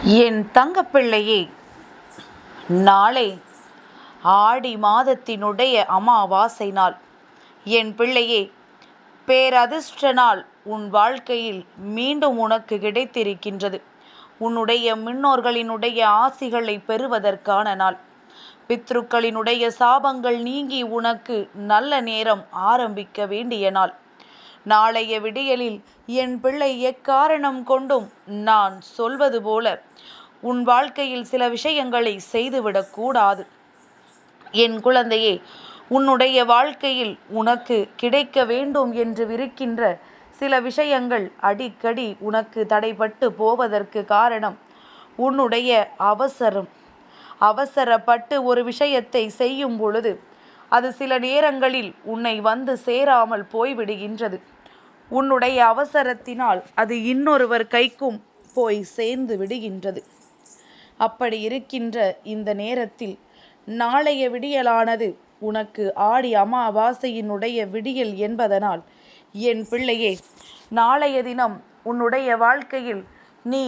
என் தங்கப்பிள்ளையே, நாளை ஆடி மாதத்தினுடைய அமாவாசை நாள். என் பிள்ளையே, பேரதிர்ஷ்ட நாள் உன் வாழ்க்கையில் மீண்டும் உனக்கு கிடைத்திருக்கின்றது. உன்னுடைய முன்னோர்களினுடைய ஆசிகளை பெறுவதற்கான நாள். பித்ருக்களினுடைய சாபங்கள் நீங்கி உனக்கு நல்ல நேரம் ஆரம்பிக்க வேண்டிய நாள். நாளைய விடியலில் என் பிள்ளை எக்காரணம் கொண்டும் நான் சொல்வது போல உன் வாழ்க்கையில் சில விஷயங்களை செய்துவிடக்கூடாது. என் குழந்தையே, உன்னுடைய வாழ்க்கையில் உனக்கு கிடைக்க வேண்டும் என்று இருக்கின்ற சில விஷயங்கள் அடிக்கடி உனக்கு தடைபட்டு போவதற்கு காரணம் உன்னுடைய அவசரப்பட்டு ஒரு விஷயத்தை செய்யும் பொழுது அது சில நேரங்களில் உன்னை வந்து சேராமல் போய்விடுகின்றது. உன்னுடைய அவசரத்தினால் அது இன்னொருவர் கைக்கும் போய் சேர்ந்து விடுகின்றது. அப்படி இருக்கின்ற இந்த நேரத்தில் நாளைய விடியலானது உனக்கு ஆடி அமாவாசையினுடைய விடியல் என்பதனால் என் பிள்ளையே, நாளைய தினம் உன்னுடைய வாழ்க்கையில் நீ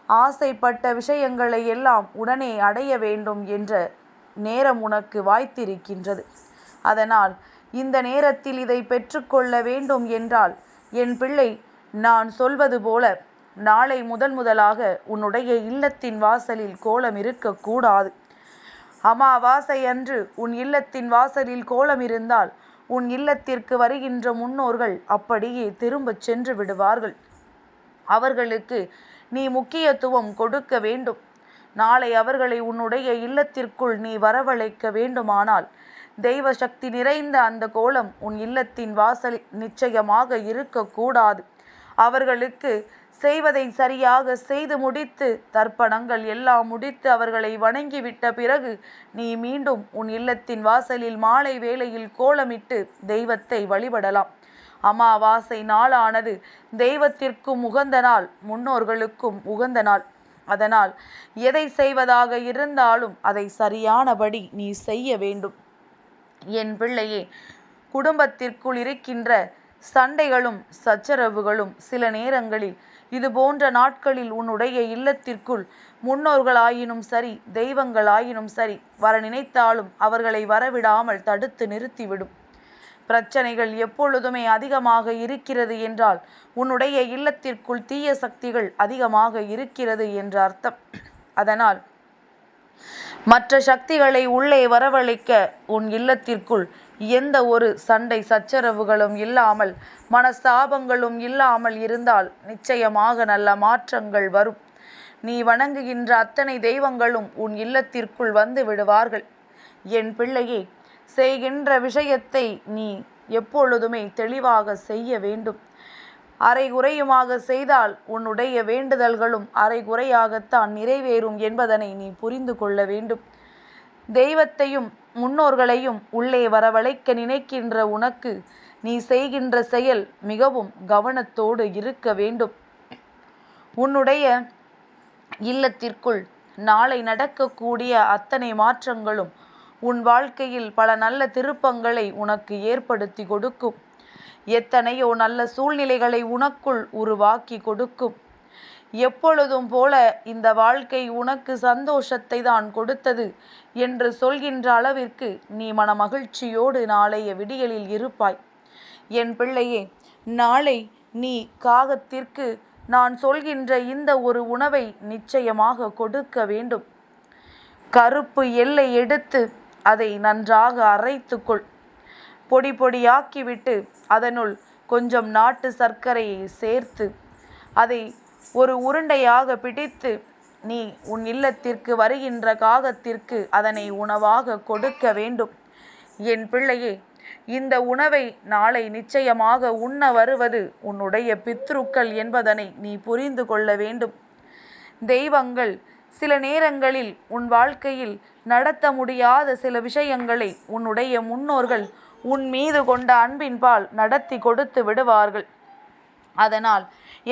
ஆசைப்பட்ட விஷயங்களை எல்லாம் உடனே அடைய வேண்டும் என்ற நேரம் உனக்கு வாய்த்திருக்கின்றது. அதனால் இந்த நேரத்தில் இதை பெற்றுக்கொள்ள வேண்டும் என்றால் என் பிள்ளை, நான் சொல்வது போல நாளை முதலாக உன்னுடைய இல்லத்தின் வாசலில் கோலம் இருக்கக்கூடாது. அமாவாசை அன்று உன் இல்லத்தின் வாசலில் கோலம் இருந்தால் உன் இல்லத்திற்கு வருகின்ற முன்னோர்கள் அப்படியே திரும்ப சென்று விடுவார்கள். அவர்களுக்கு நீ முக்கியத்துவம் கொடுக்க வேண்டும். நாளை அவர்களை உன்னுடைய இல்லத்திற்குள் நீ வரவழைக்க வேண்டுமானால் தெய்வ சக்தி நிறைந்த அந்த கோலம் உன் இல்லத்தின் வாசலில் நிச்சயமாக இருக்கக்கூடாது. அவர்களுக்கு செய்வதை சரியாக செய்து முடித்து தர்ப்பணங்கள் எல்லாம் முடித்து அவர்களை வணங்கிவிட்ட பிறகு நீ மீண்டும் உன் இல்லத்தின் வாசலில் மாலை வேளையில் கோலமிட்டு தெய்வத்தை வழிபடலாம். அமாவாசை நாளானது தெய்வத்திற்கும் உகந்த நாள், முன்னோர்களுக்கும் உகந்த நாள். அதனால் எதை செய்வதாக இருந்தாலும் அதை சரியானபடி நீ செய்ய வேண்டும். என் பிள்ளையே, குடும்பத்திற்குள் இருக்கின்ற சண்டைகளும் சச்சரவுகளும் சில நேரங்களில் இது போன்ற நாட்களில் உன்னுடைய இல்லத்திற்குள் முன்னோர்களாயினும் சரி, தெய்வங்களாயினும் சரி வர நினைத்தாலும் அவர்களை வரவிடாமல் தடுத்து நிறுத்திவிடும். பிரச்சனைகள் எப்பொழுதுமே அதிகமாக இருக்கிறது என்றால் உன்னுடைய இல்லத்திற்குள் தீய சக்திகள் அதிகமாக இருக்கிறது என்ற அர்த்தம். அதனால் மற்ற சக்திகளை உள்ளே வரவழைக்க உன் இல்லத்திற்குள் எந்த ஒரு சண்டை சச்சரவுகளும் இல்லாமல், மனஸ்தாபங்களும் இல்லாமல் இருந்தால் நிச்சயமாக நல்ல மாற்றங்கள் வரும். நீ வணங்குகின்ற அத்தனை தெய்வங்களும் உன் இல்லத்திற்குள் வந்து விடுவார்கள். என் பிள்ளையே, செய்கின்ற விஷயத்தை நீ எப்பொழுதுமே தெளிவாக செய்ய வேண்டும். அரைகுறையுமாக செய்தால் உன்னுடைய வேண்டுதல்களும் அரைகுறையாகத்தான் நிறைவேறும் என்பதனை நீ புரிந்து கொள்ள வேண்டும். தெய்வத்தையும் முன்னோர்களையும் உள்ளே வரவழைக்க நினைக்கின்ற உனக்கு நீ செய்கின்ற செயல் மிகவும் கவனத்தோடு இருக்க வேண்டும். உன்னுடைய இல்லத்திற்குள் நாளை நடக்கக்கூடிய அத்தனை மாற்றங்களும் உன் வாழ்க்கையில் பல நல்ல திருப்பங்களை உனக்கு ஏற்படுத்தி கொடுக்கும். எத்தனையோ நல்ல சூழ்நிலைகளை உனக்குள் உருவாக்கி கொடுக்கும். எப்பொழுதும் போல இந்த வாழ்க்கை உனக்கு சந்தோஷத்தை தான் கொடுத்தது என்று சொல்கின்ற அளவிற்கு நீ மனமகிழ்ச்சியோடு நாளைய விடியலில் இருப்பாய். என் பிள்ளையே, நாளை நீ காகத்திற்கு நான் சொல்கின்ற இந்த ஒரு உணவை நிச்சயமாக கொடுக்க வேண்டும். கருப்பு எள்ளை எடுத்து அதை நன்றாக அரைத்துக்கொள். பொடி பொடியாக்கிவிட்டு அதனுள் கொஞ்சம் நாட்டு சர்க்கரையை சேர்த்து அதை ஒரு உருண்டையாக பிடித்து நீ உன் இல்லத்திற்கு வருகின்ற காகத்திற்கு அதனை உணவாக கொடுக்க வேண்டும். என் பிள்ளையே, இந்த உணவை நாளை நிச்சயமாக உண்ண வருவது உன்னுடைய பித்ருக்கள் என்பதனை நீ புரிந்து கொள்ள வேண்டும். தெய்வங்கள் சில நேரங்களில் உன் வாழ்க்கையில் நடத்த முடியாத சில விஷயங்களை உன்னுடைய முன்னோர்கள் உன் மீது கொண்ட அன்பின்பால் நடத்தி கொடுத்து விடுவார்கள். அதனால்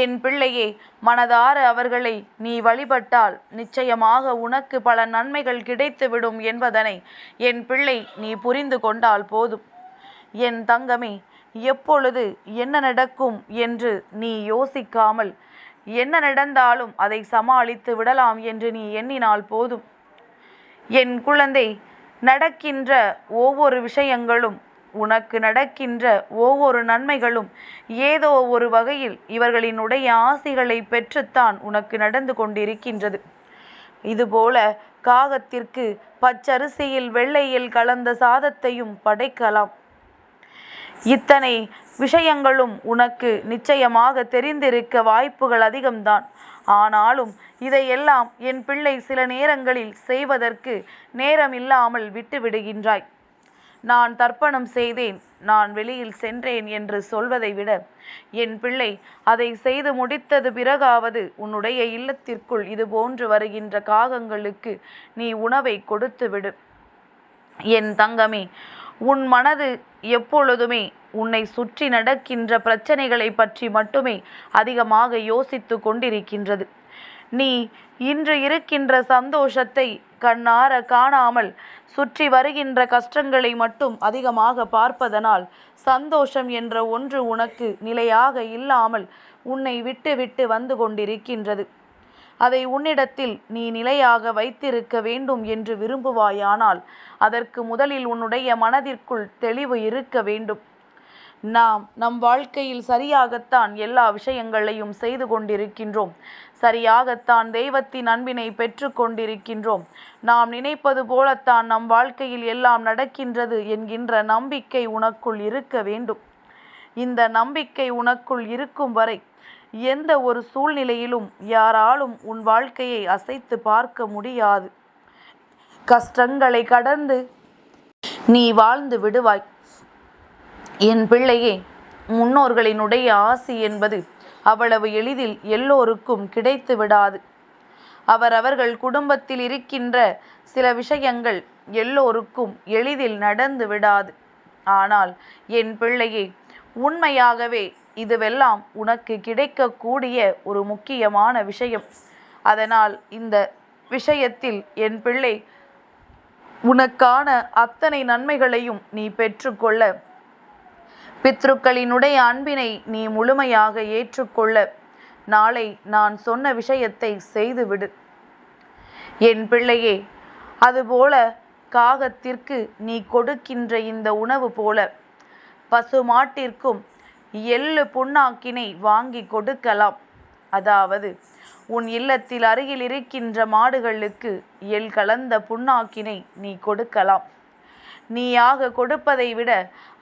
என் பிள்ளையே, மனதார அவர்களை நீ வழிபட்டால் நிச்சயமாக உனக்கு பல நன்மைகள் கிடைத்துவிடும் என்பதனை என் பிள்ளை நீ புரிந்து கொண்டால் போதும். என் தங்கமே, எப்பொழுது என்ன நடக்கும் என்று நீ யோசிக்காமல் என்ன நடந்தாலும் அதை சமாளித்து விடலாம் என்று நீ எண்ணினால் போதும். என் குழந்தை, நடக்கின்ற ஒவ்வொரு விஷயங்களும், உனக்கு நடக்கின்ற ஒவ்வொரு நன்மைகளும் ஏதோ ஒரு வகையில் இவர்களினுடைய ஆசிகளை பெற்றுத்தான் உனக்கு நடந்து கொண்டிருக்கின்றது. இதுபோல காகத்திற்கு பச்சரிசியில் வெள்ளையில் கலந்த சாதத்தையும் படைக்கலாம். இத்தனை விஷயங்களும் உனக்கு நிச்சயமாக தெரிந்திருக்க வாய்ப்புகள் அதிகம்தான். ஆனாலும் இதையெல்லாம் என் பிள்ளை சில நேரங்களில் செய்வதற்கு நேரம் இல்லாமல் விட்டு விடுகின்றாய். நான் தர்ப்பணம் செய்தேன், நான் வெளியில் சென்றேன் என்று சொல்வதை விட, என் பிள்ளை, அதை செய்து முடித்தது பிறகாவது உன்னுடைய இல்லத்திற்குள் இது போன்று வருகின்ற காகங்களுக்கு நீ உணவை கொடுத்து விடு. என் தங்கமே, உன் மனது எப்பொழுதுமே உன்னை சுற்றி நடக்கின்ற பிரச்சனைகளை பற்றி மட்டுமே அதிகமாக யோசித்து கொண்டிருக்கின்றது. நீ இன்று இருக்கின்ற சந்தோஷத்தை கண்ணார காணாமல் சுற்றி வருகின்ற கஷ்டங்களை மட்டும் அதிகமாக பார்ப்பதனால் சந்தோஷம் என்ற ஒன்று உனக்கு நிலையாக இல்லாமல் உன்னை விட்டு விட்டு வந்து கொண்டிருக்கின்றது. அதை உன்னிடத்தில் நீ நிலையாக வைத்திருக்க வேண்டும் என்று விரும்புவாயானால் அதற்கு முதலில் உன்னுடைய மனதிற்குள் தெளிவு இருக்க வேண்டும். நாம் நம் வாழ்க்கையில் சரியாகத்தான் எல்லா விஷயங்களையும் செய்து கொண்டிருக்கின்றோம். சரியாகத்தான் தெய்வத்தின் அன்பினை பெற்று கொண்டிருக்கின்றோம். நாம் நினைப்பது போலத்தான் நம் வாழ்க்கையில் எல்லாம் நடக்கின்றது என்கின்ற நம்பிக்கை உனக்குள் இருக்க வேண்டும். இந்த நம்பிக்கை உனக்குள் இருக்கும் வரை எந்த ஒரு சூழ்நிலையிலும் யாராலும் உன் வாழ்க்கையை அசைத்து பார்க்க முடியாது. கஷ்டங்களை கடந்து நீ வாழ்ந்து விடுவாய். என் பிள்ளையே, முன்னோர்களினுடைய ஆசி என்பது அவ்வளவு எளிதில் எல்லோருக்கும் கிடைத்து விடாது. அவரவர்கள் குடும்பத்தில் இருக்கின்ற சில விஷயங்கள் எல்லோருக்கும் எளிதில் நடந்து விடாது. ஆனால் என் பிள்ளையே, உண்மையாகவே இதுவெல்லாம் உனக்கு கிடைக்கக்கூடிய ஒரு முக்கியமான விஷயம். அதனால் இந்த விஷயத்தில் என் பிள்ளை, உனக்கான அத்தனை நன்மைகளையும் நீ பெற்றுக்கொள்ள, பித்ருக்களினுடைய அன்பினை நீ முழுமையாக ஏற்றுக்கொள்ள நாளை நான் சொன்ன விஷயத்தை செய்துவிடு. என் பிள்ளையே, அதுபோல காகத்திற்கு நீ கொடுக்கின்ற இந்த உணவு போல பசுமாட்டிற்கும் எள்ளு புண்ணாக்கினை வாங்கி கொடுக்கலாம். அதாவது உன் இல்லத்தில் அருகில் இருக்கின்ற மாடுகளுக்கு எள் கலந்த புண்ணாக்கினை நீ கொடுக்கலாம். நீயாக கொடுப்பதை விட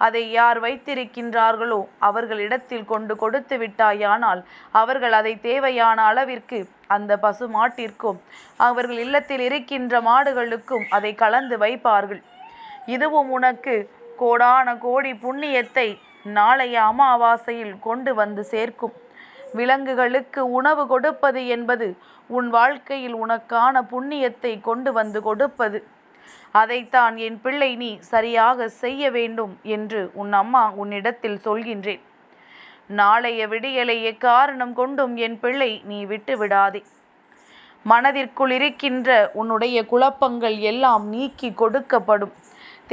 அதை யார் வைத்திருக்கின்றார்களோ அவர்களிடத்தில் கொண்டு கொடுத்து விட்டாயானால் அவர்கள் அதை தேவையான அளவிற்கு அந்த பசு மாட்டிற்கும் அவர்கள் இல்லத்தில் இருக்கின்ற மாடுகளுக்கும் அதை கலந்து வைப்பார்கள். இதுவும் உனக்கு கோடான கோடி புண்ணியத்தை நாளைய அமாவாசையில் கொண்டு வந்து சேர்க்கும். விலங்குகளுக்கு உணவு கொடுப்பது என்பது உன் வாழ்க்கையில் உனக்கான புண்ணியத்தை கொண்டு வந்து கொடுப்பது. அதைத்தான் என் பிள்ளை நீ சரியாக செய்ய வேண்டும் என்று உன் அம்மா உன்னிடத்தில் சொல்கின்றேன். நாளைய விடியலை எக்காரணம் கொண்டும் என் பிள்ளை நீ விட்டு விடாதே. மனதிற்குள் இருக்கின்ற உன்னுடைய குழப்பங்கள் எல்லாம் நீக்கி கொடுக்கப்படும்.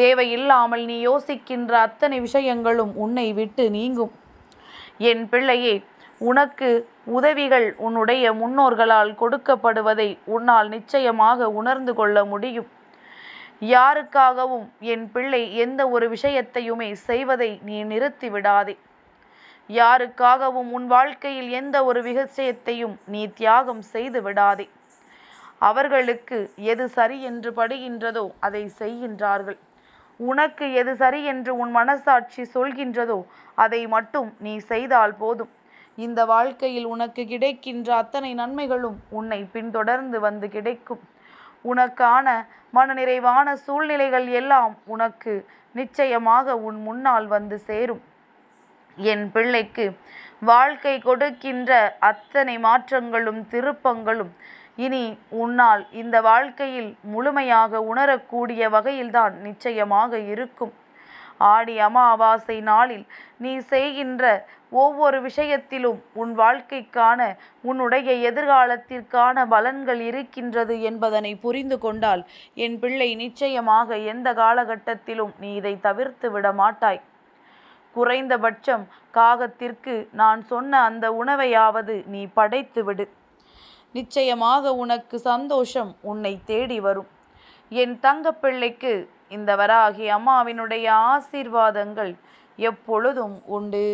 தேவையில்லாமல் நீ யோசிக்கின்ற அத்தனை விஷயங்களும் உன்னை விட்டு நீங்கும். என் பிள்ளையே, உனக்கு உதவிகள் உன்னுடைய முன்னோர்களால் கொடுக்கப்படுவதை உன்னால் நிச்சயமாக உணர்ந்து கொள்ள முடியும். யாருக்காகவும் என் பிள்ளை எந்த ஒரு விஷயத்தையுமே செய்வதை நீ நிறுத்தி விடாதே. யாருக்காகவும் உன் வாழ்க்கையில் எந்த ஒரு விஷயத்தையும் நீ தியாகம் செய்து விடாதே. அவர்களுக்கு எது சரி என்று படுகின்றதோ அதை செய்கின்றார்கள். உனக்கு எது சரி என்று உன் மனசாட்சி சொல்கின்றதோ அதை மட்டும் நீ செய்தால் போதும். இந்த வாழ்க்கையில் உனக்கு கிடைக்கின்ற அத்தனை நன்மைகளும் உன்னை பின்தொடர்ந்து வந்து கிடைக்கும். உனக்கான மனநிறைவான சூழ்நிலைகள் எல்லாம் உனக்கு நிச்சயமாக உன் முன்னால் வந்து சேரும். என் பிள்ளைக்கு வாழ்க்கை கொடுக்கின்ற அத்தனை மாற்றங்களும் திருப்பங்களும் இனி உன்னால் இந்த வாழ்க்கையில் முழுமையாக உணரக்கூடிய வகையில்தான் நிச்சயமாக இருக்கும். ஆடி அமாவாசை நாளில் நீ செய்கின்ற ஒவ்வொரு விஷயத்திலும் உன் வாழ்க்கைக்கான உன்னுடைய எதிர்காலத்திற்கான பலன்கள் இருக்கின்றது என்பதனை புரிந்து கொண்டால் என் பிள்ளை நிச்சயமாக எந்த காலகட்டத்திலும் நீ இதை தவிர்த்து விட மாட்டாய். குறைந்தபட்சம் காகத்திற்கு நான் சொன்ன அந்த உணவையாவது நீ படைத்து விடு. நிச்சயமாக உனக்கு சந்தோஷம் உன்னை தேடி வரும். என் தங்கப்பிள்ளைக்கு இந்த வராகி அம்மாவினுடைய ஆசீர்வாதங்கள் எப்பொழுதும் உண்டு.